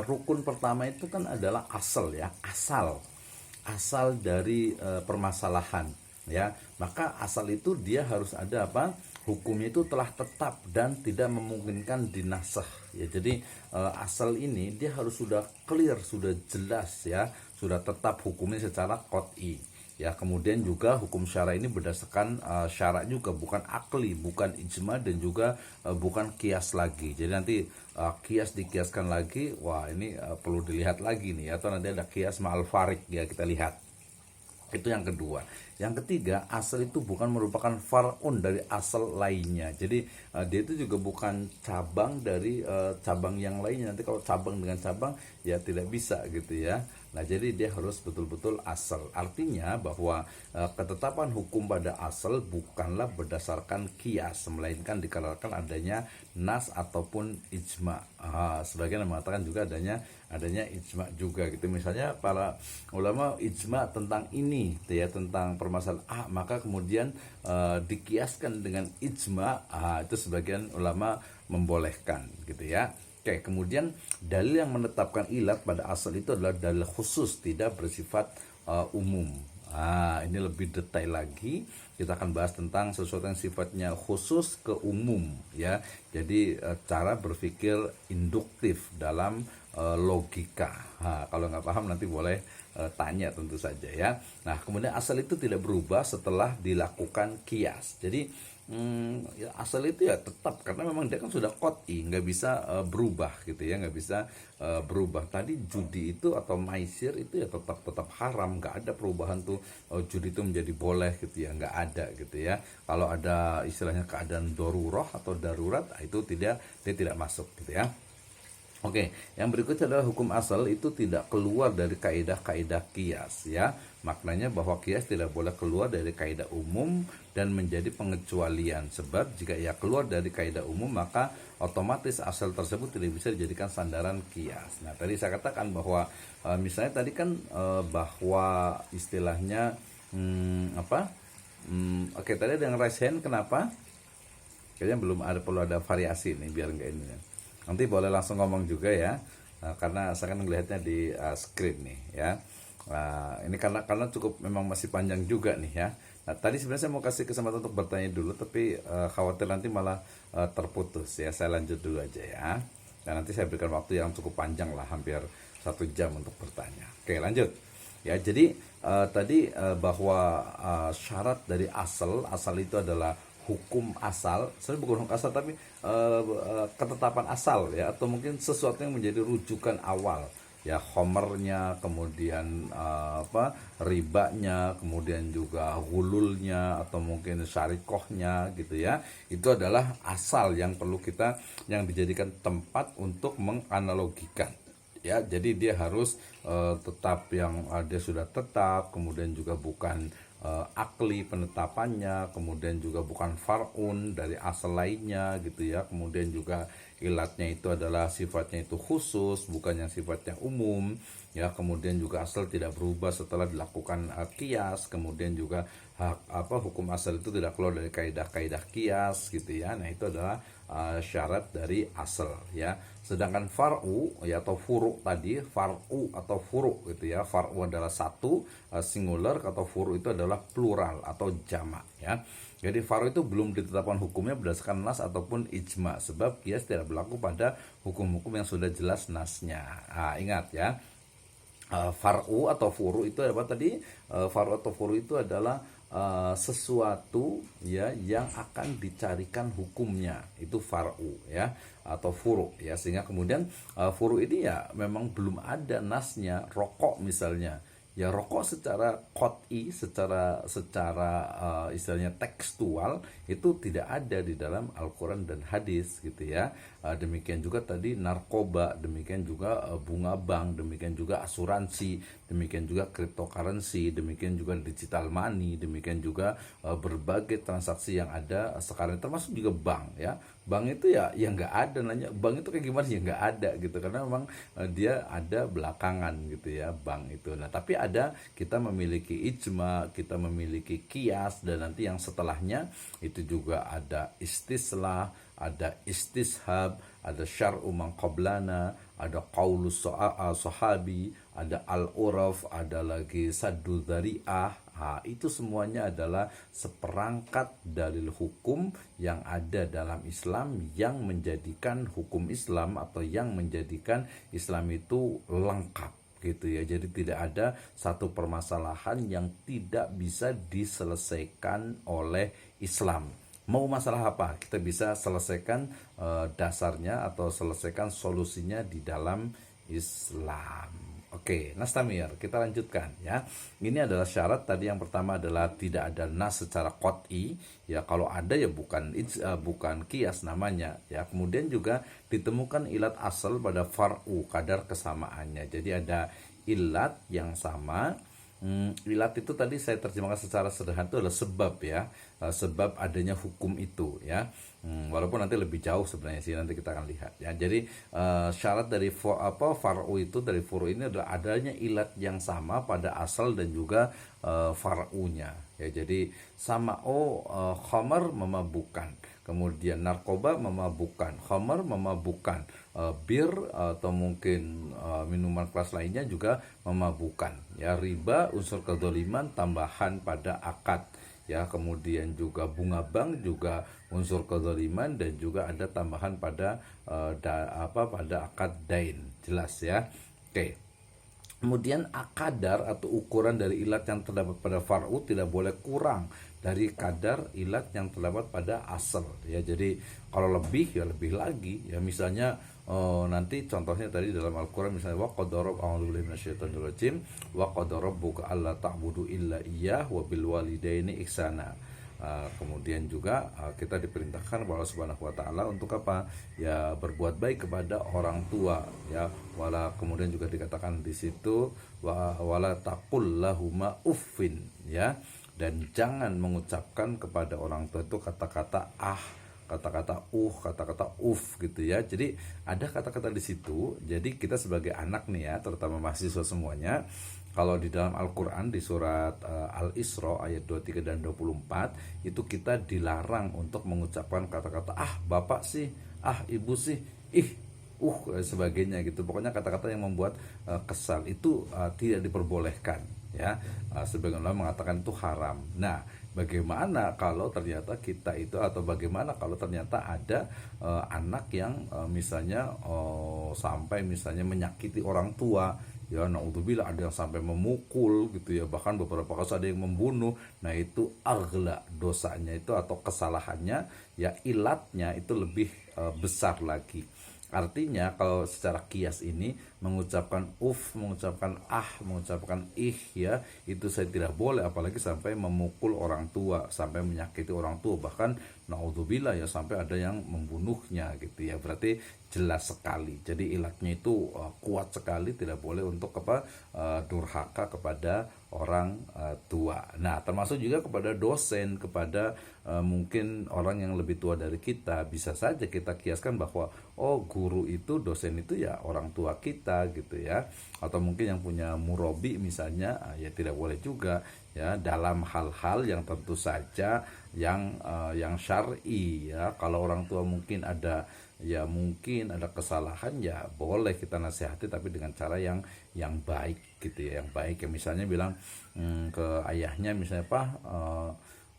Rukun pertama itu kan adalah asal ya, asal dari permasalahan ya. Maka asal itu dia harus ada apa, hukumnya itu telah tetap dan tidak memungkinkan dinasah ya. Jadi asal ini dia harus sudah clear, sudah jelas ya, sudah tetap hukumnya secara qot'i ya. Kemudian juga hukum syara ini berdasarkan syara juga, bukan akli, bukan ijma, dan juga bukan kias lagi. Jadi nanti kias dikiaskan lagi, wah ini perlu dilihat lagi nih, atau nanti ada kias ma'al farik ya, kita lihat. Itu yang kedua. Yang ketiga, asal itu bukan merupakan far'un dari asal lainnya. Jadi dia itu juga bukan cabang dari cabang yang lainnya. Nanti kalau cabang dengan cabang ya tidak bisa gitu ya. Nah, jadi dia harus betul-betul asal. Artinya bahwa ketetapan hukum pada asal bukanlah berdasarkan kias, melainkan dikarenakan adanya nas ataupun ijma. Sebagian mengatakan juga adanya ijma juga gitu. Misalnya para ulama ijma tentang ini gitu ya, tentang permasalahan A, maka kemudian dikiaskan dengan ijma, itu sebagian ulama membolehkan gitu ya. Oke, kemudian dalil yang menetapkan ilat pada asal itu adalah dalil khusus, tidak bersifat umum. Ini lebih detail lagi. Kita akan bahas tentang sesuatu yang sifatnya khusus ke umum ya. Jadi cara berpikir induktif dalam logika. Kalau nggak paham nanti boleh tanya tentu saja ya. Nah, kemudian asal itu tidak berubah setelah dilakukan kias. Jadi ya asal itu ya tetap, karena memang dia kan sudah qot'i, nggak bisa berubah gitu ya, nggak bisa berubah. Tadi judi itu atau maisir itu ya tetap haram, nggak ada perubahan tuh judi itu menjadi boleh gitu ya, nggak ada gitu ya. Kalau ada istilahnya keadaan darurat atau darurat, itu dia tidak masuk gitu ya. Oke, yang berikutnya adalah hukum asal itu tidak keluar dari kaidah-kaidah kias ya. Maknanya bahwa kias tidak boleh keluar dari kaidah umum dan menjadi pengecualian. Sebab jika ia keluar dari kaidah umum, maka otomatis asal tersebut tidak bisa dijadikan sandaran kias. Nah, tadi saya katakan bahwa misalnya tadi kan bahwa istilahnya oke, tadi ada yang raise hand, kenapa? Kayaknya belum ada, perlu ada variasi nih biar enggak ini ya. Nanti boleh langsung ngomong juga ya, karena saya kan melihatnya di screen nih ya. Ini karena cukup memang masih panjang juga nih ya. Nah, tadi sebenarnya saya mau kasih kesempatan untuk bertanya dulu, tapi khawatir nanti malah terputus ya. Saya lanjut dulu aja ya. Dan nanti saya berikan waktu yang cukup panjang lah, hampir 1 jam untuk bertanya. Oke, lanjut. Ya, jadi tadi bahwa syarat dari asal itu adalah hukum asal, sebenarnya bukan hukum asal tapi ketetapan asal ya, atau mungkin sesuatu yang menjadi rujukan awal ya, khomernya, kemudian ribanya, kemudian juga hululnya atau mungkin syarikohnya gitu ya. Itu adalah asal yang perlu kita, yang dijadikan tempat untuk menganalogikan ya. Jadi dia harus tetap, yang dia sudah tetap, kemudian juga bukan akli penetapannya, kemudian juga bukan far'un dari asal lainnya gitu ya. Kemudian juga ilatnya itu adalah sifatnya itu khusus, bukan yang sifatnya umum ya. Kemudian juga asal tidak berubah setelah dilakukan kias. Kemudian juga hukum asal itu tidak keluar dari kaidah-kaidah kias gitu ya. Nah, itu adalah syarat dari asal ya. Sedangkan far'u ya, atau furu tadi, far'u atau furu gitu ya. Far'u adalah satu, singular, atau furu itu adalah plural atau jamak ya. Jadi far'u itu belum ditetapkan hukumnya berdasarkan nas ataupun ijma, sebab kias tidak berlaku pada hukum-hukum yang sudah jelas nasnya. Ingat ya, far'u atau furu itu apa tadi? Far'u atau furu itu adalah sesuatu ya yang akan dicarikan hukumnya, itu far'u ya, atau furu ya. Sehingga kemudian furu ini ya memang belum ada nasnya. Rokok misalnya ya, rokok secara qot'i, secara istilahnya tekstual itu tidak ada di dalam Al-Quran dan hadis gitu ya. Demikian juga tadi narkoba, demikian juga bunga bank, demikian juga asuransi, demikian juga cryptocurrency, demikian juga digital money, demikian juga berbagai transaksi yang ada sekarang, termasuk juga bank ya. Bank itu ya nggak ada, nanya bank itu kayak gimana ya, nggak ada gitu, karena memang dia ada belakangan gitu ya, bank itu. Nah, tapi ada, kita memiliki ijma, kita memiliki kias, dan nanti yang setelahnya itu juga ada istislah, ada istishab, ada syar'u man qablana, ada qaulus sahabi, ada al-uraf, ada lagi saddu dzari'ah. Itu semuanya adalah seperangkat dalil hukum yang ada dalam Islam yang menjadikan hukum Islam atau yang menjadikan Islam itu lengkap gitu ya. Jadi tidak ada satu permasalahan yang tidak bisa diselesaikan oleh Islam. Mau masalah apa, kita bisa selesaikan dasarnya atau selesaikan solusinya di dalam Islam. Oke, Nastamir, kita lanjutkan ya. Ini adalah syarat tadi, yang pertama adalah tidak ada nas secara qat'i ya. Kalau ada ya bukan qiyas namanya ya. Kemudian juga ditemukan ilat asal pada far'u, kadar kesamaannya. Jadi ada ilat yang sama. Ilat itu tadi saya terjemahkan secara sederhana itu adalah sebab ya, sebab adanya hukum itu ya. Walaupun nanti lebih jauh sebenarnya sih, nanti kita akan lihat ya. Jadi syarat dari far'u itu, dari furu ini adalah adanya ilat yang sama pada asal dan juga far'unya ya. Jadi khamar memabukkan, kemudian narkoba memabukkan, khamar memabukkan, bir atau mungkin minuman keras lainnya juga memabukkan ya. Riba unsur kezaliman tambahan pada akad ya. Kemudian juga bunga bank juga unsur kezaliman dan juga ada tambahan pada pada akad dain, jelas ya. Oke. Kemudian kadar atau ukuran dari ilat yang terdapat pada far'u tidak boleh kurang dari kadar ilat yang terdapat pada asal ya. Jadi kalau lebih ya lebih lagi ya. Misalnya nanti contohnya tadi dalam Al-Quran misalnya wa qadarab a'udzubillahi minasyaitonir rajim wa qadarabbuka alla ta'budu illa iyyah wa bil walidaini ihsana. Kemudian juga kita diperintahkan oleh Allah Subhanahu wa taala untuk apa? Ya berbuat baik kepada orang tua ya. Kemudian juga dikatakan di situ wala taqul lahuma uffin ya, dan jangan mengucapkan kepada orang tua itu kata-kata kata-kata kata-kata gitu ya. Jadi ada kata-kata di situ. Jadi kita sebagai anak nih ya, terutama mahasiswa semuanya, kalau di dalam Al-Quran di surat Al-Isra ayat 23 dan 24 itu kita dilarang untuk mengucapkan kata-kata bapak sih, ibu sih, sebagainya gitu. Pokoknya kata-kata yang membuat kesal itu tidak diperbolehkan ya. Sebagian ulama mengatakan itu haram. Nah, bagaimana kalau ternyata kita itu, atau bagaimana kalau ternyata ada anak yang misalnya sampai misalnya menyakiti orang tua ya, naudzubillah, ada yang sampai memukul gitu ya, bahkan beberapa kasus ada yang membunuh. Nah itu aghla dosanya itu atau kesalahannya ya, ilatnya itu lebih besar lagi. Artinya kalau secara kias ini mengucapkan mengucapkan mengucapkan ya, itu saya tidak boleh, apalagi sampai memukul orang tua, sampai menyakiti orang tua, bahkan naudzubillah ya sampai ada yang membunuhnya gitu ya. Berarti jelas sekali. Jadi ilatnya itu kuat sekali, tidak boleh untuk durhaka kepada orang tua. Nah, termasuk juga kepada dosen, kepada mungkin orang yang lebih tua dari kita. Bisa saja kita kiaskan bahwa guru itu, dosen itu ya orang tua kita gitu ya. Atau mungkin yang punya murabi misalnya, ya tidak boleh juga ya, dalam hal-hal yang tentu saja yang syar'i ya. Kalau orang tua mungkin ada kesalahan, ya boleh kita nasihati, tapi dengan cara yang baik gitu ya, yang baik ya. Misalnya bilang ke ayahnya misalnya, Pak,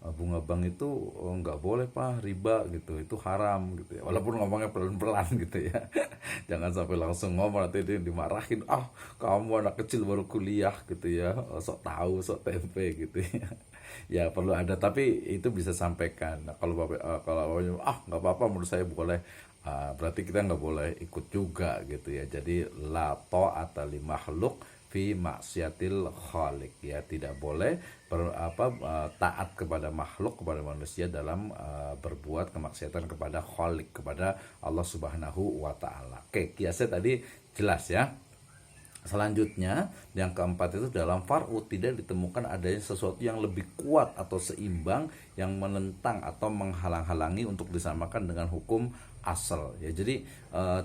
bunga bank itu nggak boleh Pak, riba gitu, itu haram gitu ya. Walaupun ngomongnya pelan-pelan gitu ya. Jangan sampai langsung ngomong, nanti dia dimarahin, kamu anak kecil baru kuliah gitu ya, sok tahu, sok tempe gitu ya. Ya perlu ada, tapi itu bisa sampaikan. Nah, kalau nggak apa-apa, menurut saya boleh, berarti kita nggak boleh ikut juga gitu ya. Jadi la ta'ata li makhluk fi maksiatil khaliq ya, tidak boleh taat kepada makhluk, kepada manusia dalam berbuat kemaksiatan kepada khaliq, kepada Allah Subhanahu wa taala. Oke, kiasnya tadi jelas ya. Selanjutnya yang keempat itu, dalam far'u tidak ditemukan adanya sesuatu yang lebih kuat atau seimbang yang menentang atau menghalang-halangi untuk disamakan dengan hukum asal ya. Jadi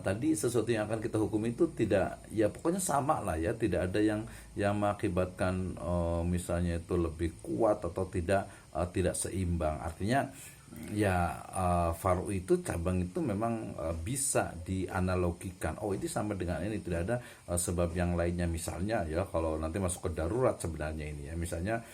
tadi sesuatu yang akan kita hukum itu tidak, ya pokoknya sama lah ya, tidak ada yang mengakibatkan misalnya itu lebih kuat atau tidak seimbang. Artinya Ya, far'u itu cabang itu memang bisa dianalogikan. Oh, ini sama dengan ini, tidak ada sebab yang lainnya. Misalnya ya, kalau nanti masuk ke darurat sebenarnya ini ya. Misalnya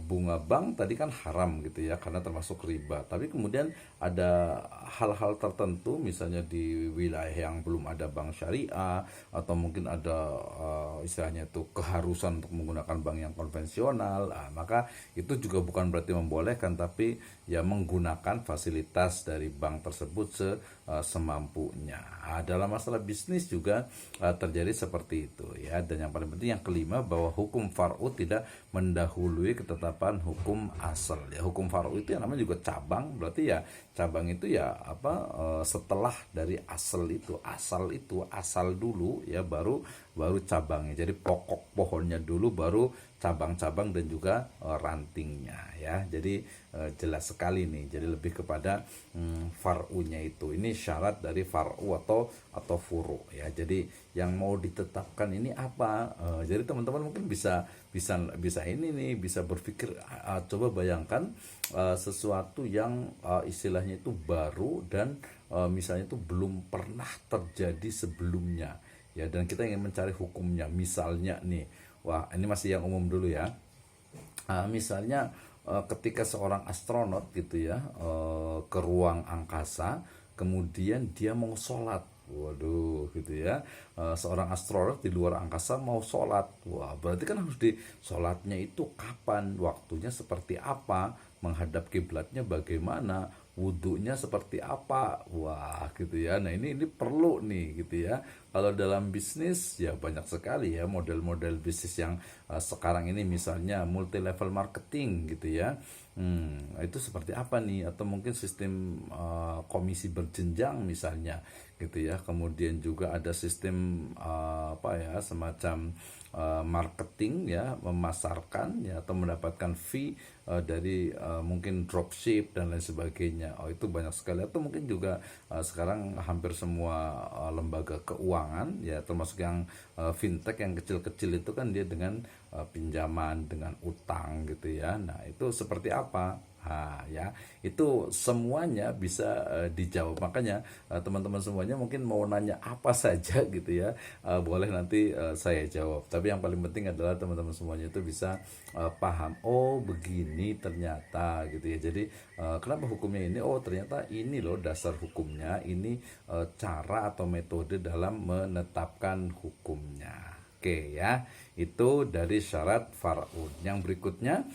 bunga bank tadi kan haram gitu ya, karena termasuk riba. Tapi kemudian ada hal-hal tertentu, misalnya di wilayah yang belum ada bank syariah, atau mungkin ada istilahnya itu keharusan untuk menggunakan bank yang konvensional. Maka itu juga bukan berarti membolehkan, tapi ya menggunakan fasilitas dari bank tersebut semampunya. Dalam masalah bisnis juga terjadi seperti itu ya. Dan yang paling penting yang kelima, bahwa hukum far'u tidak mendahului ketetapan hukum asal ya. Hukum far'u itu yang namanya juga cabang, berarti ya cabang itu ya setelah dari asal itu, asal dulu ya, baru cabangnya. Jadi pokok pohonnya dulu, baru cabang-cabang dan juga rantingnya ya. Jadi jelas sekali nih. Jadi lebih kepada far'unya itu. Ini syarat dari far'u atau furu ya. Jadi yang mau ditetapkan ini apa? Jadi teman-teman mungkin bisa ini nih, bisa berpikir, coba bayangkan sesuatu yang istilahnya itu baru dan misalnya itu belum pernah terjadi sebelumnya ya, dan kita ingin mencari hukumnya. Misalnya nih, wah ini masih yang umum dulu ya. Misalnya ketika seorang astronot gitu ya ke ruang angkasa, kemudian dia mau sholat. Waduh gitu ya. Seorang astronot di luar angkasa mau sholat. Wah, berarti kan harus di sholatnya itu kapan, waktunya seperti apa, menghadap kiblatnya bagaimana, wudhunya seperti apa. Wah gitu ya. Nah ini perlu nih gitu ya. Kalau dalam bisnis ya banyak sekali ya model-model bisnis yang sekarang ini, misalnya multi level marketing gitu ya. Itu seperti apa nih? Atau mungkin sistem komisi berjenjang misalnya gitu ya. Kemudian juga ada sistem apa ya, semacam marketing ya, memasarkan ya, atau mendapatkan fee dari mungkin dropship dan lain sebagainya. Oh itu banyak sekali. Atau mungkin juga sekarang hampir semua lembaga keuangan ya, termasuk yang fintech yang kecil-kecil itu kan dia dengan pinjaman, dengan utang gitu ya. Nah itu seperti apa? Ya itu semuanya bisa dijawab. Makanya teman-teman semuanya mungkin mau nanya apa saja gitu ya, boleh nanti saya jawab. Tapi yang paling penting adalah teman-teman semuanya itu bisa paham. Oh begini ternyata gitu ya. Jadi kenapa hukumnya ini? Oh ternyata ini loh dasar hukumnya. Ini cara atau metode dalam menetapkan hukumnya. Oke ya, itu dari syarat far'un. Yang berikutnya,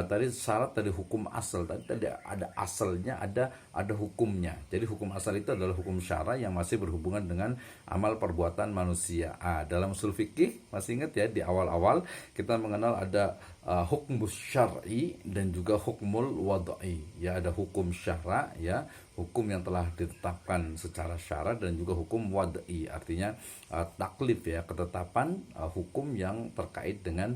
tadi syarat dari hukum asal. Tadi ada asalnya, ada hukumnya. Jadi hukum asal itu adalah hukum syara yang masih berhubungan dengan amal perbuatan manusia. Dalam usul fikih, masih ingat ya, di awal-awal kita mengenal ada hukum syar'i dan juga hukmul wad'i. Ya, ada hukum syara ya, hukum yang telah ditetapkan secara syara, dan juga hukum wad'i, artinya taklif ya, ketetapan hukum yang terkait dengan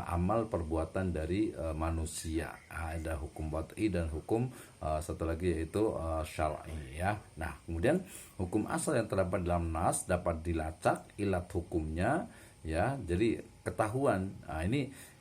amal perbuatan dari manusia. Ada hukum wad'i dan hukum satu lagi yaitu syar'i ya. Nah kemudian hukum asal yang terdapat dalam nas dapat dilacak ilat hukumnya ya, jadi ketahuan.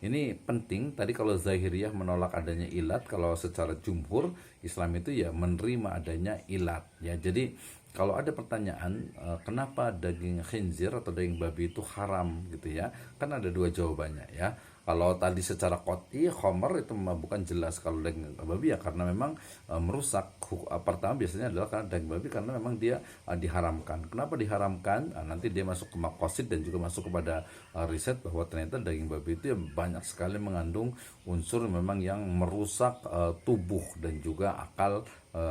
Ini penting. Tadi kalau Zahiriyah menolak adanya ilat, kalau secara jumhur Islam itu ya menerima adanya ilat ya. Jadi kalau ada pertanyaan kenapa daging khinzir atau daging babi itu haram gitu ya, kan ada dua jawabannya ya. Kalau tadi secara qot'i khomer itu bukan jelas. Kalau daging babi ya karena memang merusak. Pertama biasanya adalah karena daging babi, karena memang dia diharamkan. Kenapa diharamkan? Nanti dia masuk ke maqasid dan juga masuk kepada riset bahwa ternyata daging babi itu ya banyak sekali mengandung unsur memang yang merusak tubuh dan juga akal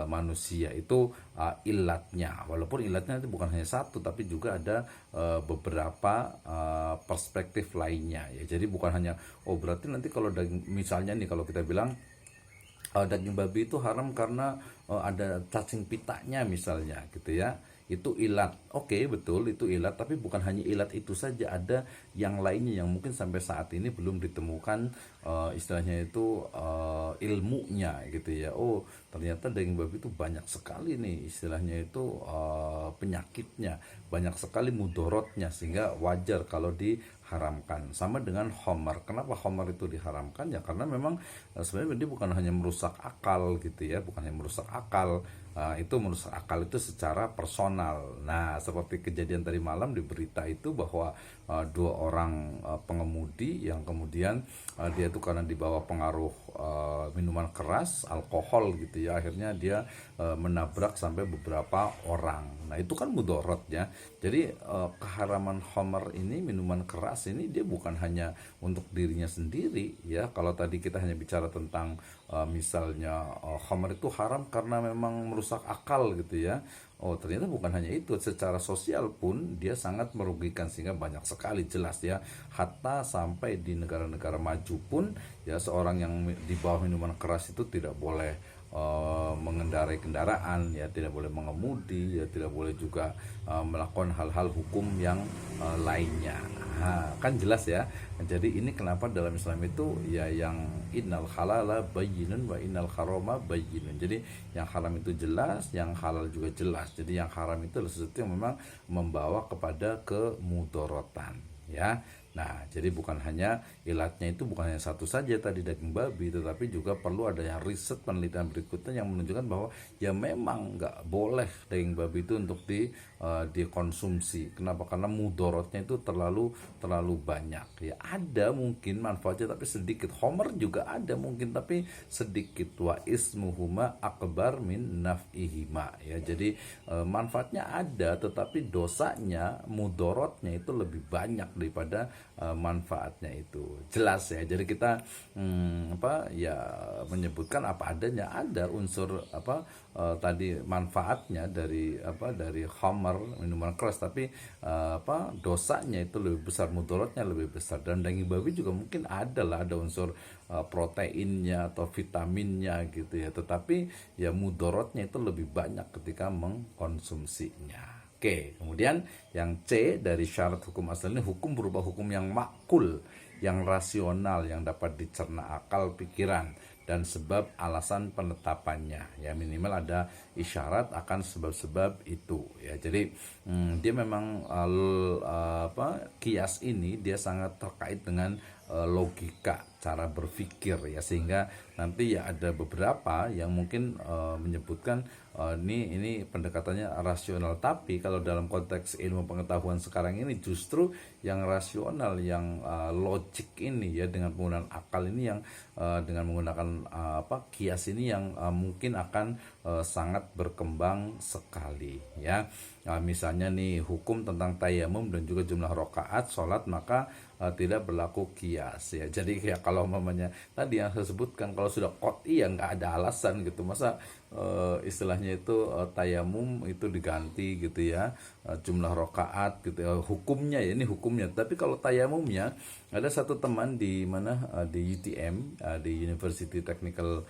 manusia. Itu ilatnya. Walaupun ilatnya itu bukan hanya satu, tapi juga ada beberapa perspektif lainnya ya. Jadi bukan hanya berarti nanti kalau daging, misalnya nih kalau kita bilang daging babi itu haram karena ada cacing pitanya misalnya gitu ya. itu ilat. Oke, betul itu ilat, tapi bukan hanya ilat itu saja, ada yang lainnya yang mungkin sampai saat ini belum ditemukan istilahnya itu ilmunya gitu ya. Oh, ternyata daging babi itu banyak sekali nih istilahnya itu penyakitnya, banyak sekali mudorotnya, sehingga wajar kalau diharamkan. Sama dengan homer. Kenapa homer itu diharamkan? Ya karena memang sebenarnya dia bukan hanya merusak akal gitu ya, bukan hanya merusak akal. Itu merusak akal itu secara personal. Nah, seperti kejadian tadi malam di berita itu bahwa dua orang pengemudi yang kemudian dia itu karena dibawa pengaruh minuman keras, alkohol gitu ya, akhirnya dia menabrak sampai beberapa orang. Nah, itu kan mudorotnya. Jadi keharaman homer ini, minuman keras ini, dia bukan hanya untuk dirinya sendiri ya. Kalau tadi kita hanya bicara tentang misalnya homer itu haram karena memang merusak akal gitu ya. Oh, ternyata bukan hanya itu, secara sosial pun dia sangat merugikan, sehingga banyak sekali jelas ya. Hatta sampai di negara-negara maju pun ya, seorang yang di bawah minuman keras itu tidak boleh mengendarai kendaraan ya, tidak boleh mengemudi ya, tidak boleh juga melakukan hal-hal hukum yang lainnya. Nah, kan jelas ya. Jadi ini kenapa dalam Islam itu ya, yang innal halala bayyinun wa innal harama bayyinun. Jadi yang haram itu jelas, yang halal juga jelas. Jadi yang haram itu adalah sesuatu yang memang membawa kepada kemudorotan ya. Nah, jadi bukan hanya ilatnya itu bukan hanya satu saja tadi daging babi, tetapi juga perlu ada yang riset penelitian berikutnya yang menunjukkan bahwa ya memang nggak boleh daging babi itu untuk dikonsumsi. Kenapa? Karena mudorotnya itu terlalu banyak. Ya ada mungkin manfaatnya tapi sedikit. Homer juga ada mungkin tapi sedikit. Wa ismuhuma akbar min naf'ihima. Ya, jadi manfaatnya ada tetapi dosanya, mudorotnya itu lebih banyak daripada manfaatnya itu. Jelas ya. Jadi kita menyebutkan apa adanya. Ada unsur tadi manfaatnya dari homer, minuman keras, tapi dosanya itu lebih besar, mudorotnya lebih besar. Dan daging babi juga mungkin ada unsur proteinnya atau vitaminnya gitu ya, tetapi ya mudorotnya itu lebih banyak ketika mengkonsumsinya. Oke, kemudian yang C dari syarat hukum asal ini, hukum berupa hukum yang makul, yang rasional, yang dapat dicerna akal pikiran dan sebab alasan penetapannya. Ya minimal ada isyarat akan sebab-sebab itu. Ya jadi dia memang kias ini dia sangat terkait dengan logika, cara berpikir ya, sehingga nanti ya ada beberapa yang mungkin menyebutkan ini pendekatannya rasional, tapi kalau dalam konteks ilmu pengetahuan sekarang ini justru yang rasional, yang logik ini ya, dengan penggunaan akal ini, yang dengan menggunakan kias ini yang mungkin akan sangat berkembang sekali ya. Misalnya nih hukum tentang tayamum dan juga jumlah rakaat sholat, maka tidak berlaku kias ya. Jadi ya kalau mamanya tadi yang saya sebutkan, kalau sudah qot'i ya nggak ada alasan gitu, masa istilahnya itu tayamum itu diganti gitu ya, jumlah rakaat gitu ya, hukumnya ya, ini hukumnya. Tapi kalau tayamumnya, ada satu teman di mana di UTM, di University Technical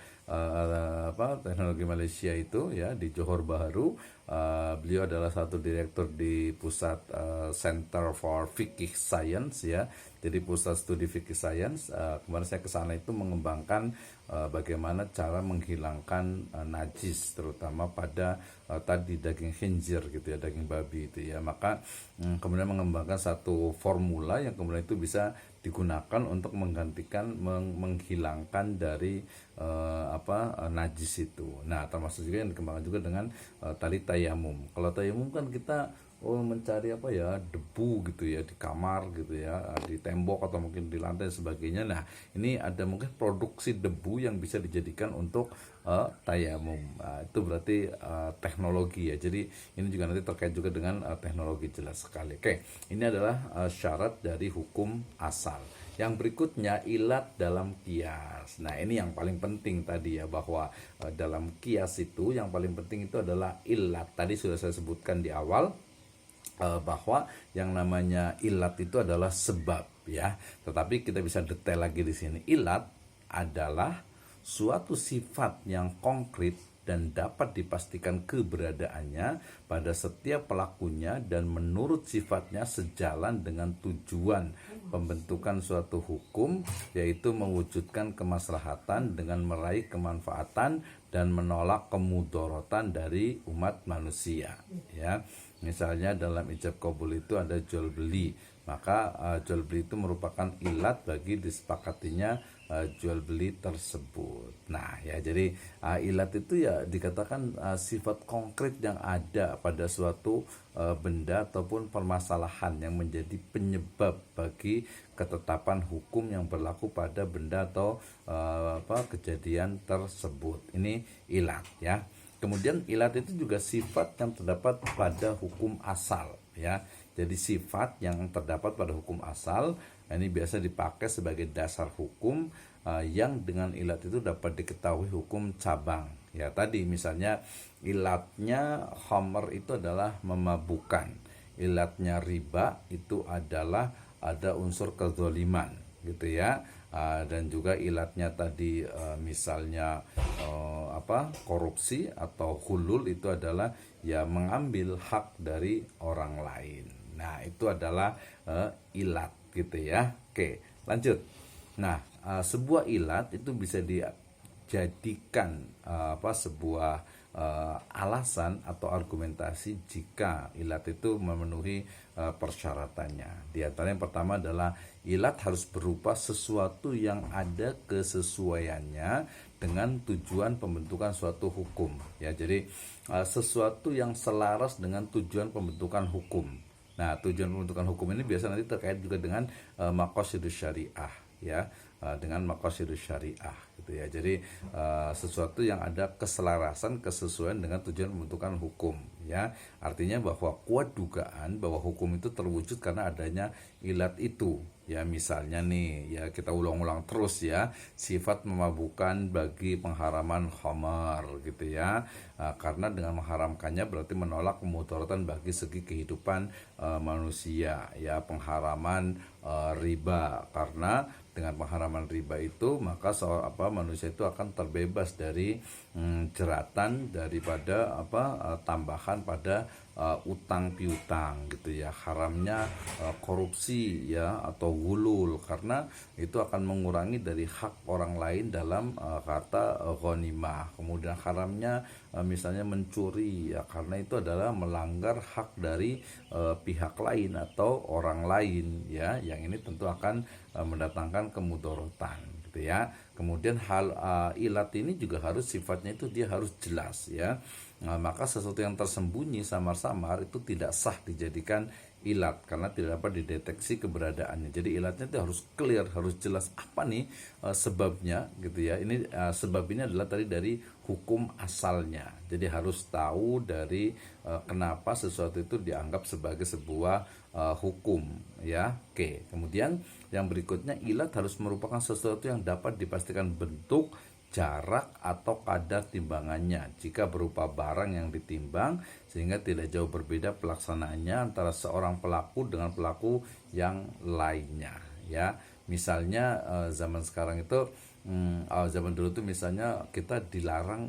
Teknologi Malaysia itu ya, di Johor Bahru. Beliau adalah satu direktur di pusat Center for Fiqh Science ya, jadi pusat studi fikih science. Kemarin saya ke sana itu mengembangkan bagaimana cara menghilangkan najis, terutama pada tadi daging khinzir gitu ya, daging babi itu ya. Maka kemudian mengembangkan satu formula yang kemudian itu bisa digunakan untuk menggantikan, menghilangkan dari najis itu. Nah, termasuk juga yang dikembangkan juga dengan tali tayamum. Kalau tayamum kan kita mencari debu gitu ya, di kamar gitu ya, di tembok atau mungkin di lantai dan sebagainya. Nah, ini ada mungkin produksi debu yang bisa dijadikan untuk tayamum. Itu berarti teknologi ya. Jadi ini juga nanti terkait juga dengan teknologi, jelas sekali. Oke, ini adalah syarat dari hukum asal. Yang berikutnya, ilat dalam kias. Nah, ini yang paling penting tadi ya, bahwa dalam kias itu yang paling penting itu adalah ilat. Tadi sudah saya sebutkan di awal bahwa yang namanya ilat itu adalah sebab ya. Tetapi kita bisa detail lagi di sini. Ilat adalah suatu sifat yang konkret dan dapat dipastikan keberadaannya pada setiap pelakunya dan menurut sifatnya sejalan dengan tujuan pembentukan suatu hukum, yaitu mewujudkan kemaslahatan dengan meraih kemanfaatan dan menolak kemudorotan dari umat manusia. Ya, misalnya dalam ijab kabul itu ada jual beli, maka jual beli itu merupakan ilat bagi disepakatinya jual beli tersebut. Nah ya, jadi ilat itu ya dikatakan sifat konkret yang ada pada suatu benda ataupun permasalahan yang menjadi penyebab bagi ketetapan hukum yang berlaku pada benda atau kejadian tersebut. Ini ilat ya. Kemudian ilat itu juga sifat yang terdapat pada hukum asal ya. Jadi sifat yang terdapat pada hukum asal ini biasa dipakai sebagai dasar hukum yang dengan ilat itu dapat diketahui hukum cabang. Ya tadi misalnya ilatnya khamr itu adalah memabukkan. Ilatnya riba itu adalah ada unsur kezaliman gitu ya. Dan juga ilatnya tadi misalnya korupsi atau hulul itu adalah ya mengambil hak dari orang lain. Nah itu adalah ilat gitu ya. Oke lanjut. Nah sebuah ilat itu bisa dijadikan sebuah alasan atau argumentasi jika ilat itu memenuhi persyaratannya. Di antara yang pertama adalah ilat harus berupa sesuatu yang ada kesesuaiannya dengan tujuan pembentukan suatu hukum. Ya, jadi sesuatu yang selaras dengan tujuan pembentukan hukum. Nah, tujuan pembentukan hukum ini biasanya nanti terkait juga dengan maqasidus syariah, ya, dengan maqasidus syariah, gitu ya. Jadi sesuatu yang ada keselarasan, kesesuaian dengan tujuan pembentukan hukum, ya. Artinya bahwa kuat dugaan bahwa hukum itu terwujud karena adanya ilat itu. Ya misalnya nih ya kita ulang-ulang terus ya, sifat memabukkan bagi pengharaman khamar gitu ya, karena dengan mengharamkannya berarti menolak kemudaratan bagi segi kehidupan manusia ya. Pengharaman riba, karena dengan pengharaman riba itu maka manusia itu akan terbebas dari jeratan daripada tambahan pada utang piutang gitu ya. Haramnya korupsi ya atau gulul, karena itu akan mengurangi dari hak orang lain dalam kata ghanimah. Kemudian haramnya misalnya mencuri ya, karena itu adalah melanggar hak dari pihak lain atau orang lain ya, yang ini tentu akan mendatangkan kemudaratan gitu ya. Kemudian hal ilat ini juga harus sifatnya itu dia harus jelas ya. Maka sesuatu yang tersembunyi samar-samar itu tidak sah dijadikan ilat karena tidak dapat dideteksi keberadaannya. Jadi ilatnya itu harus clear, harus jelas apa nih sebabnya gitu ya. Ini sebab ini adalah tadi dari hukum asalnya. Jadi harus tahu dari kenapa sesuatu itu dianggap sebagai sebuah hukum ya. Oke, kemudian yang berikutnya ilat harus merupakan sesuatu yang dapat dipastikan bentuk, jarak atau kadar timbangannya jika berupa barang yang ditimbang sehingga tidak jauh berbeda pelaksanaannya antara seorang pelaku dengan pelaku yang lainnya ya. Misalnya zaman sekarang itu zaman dulu tuh misalnya kita dilarang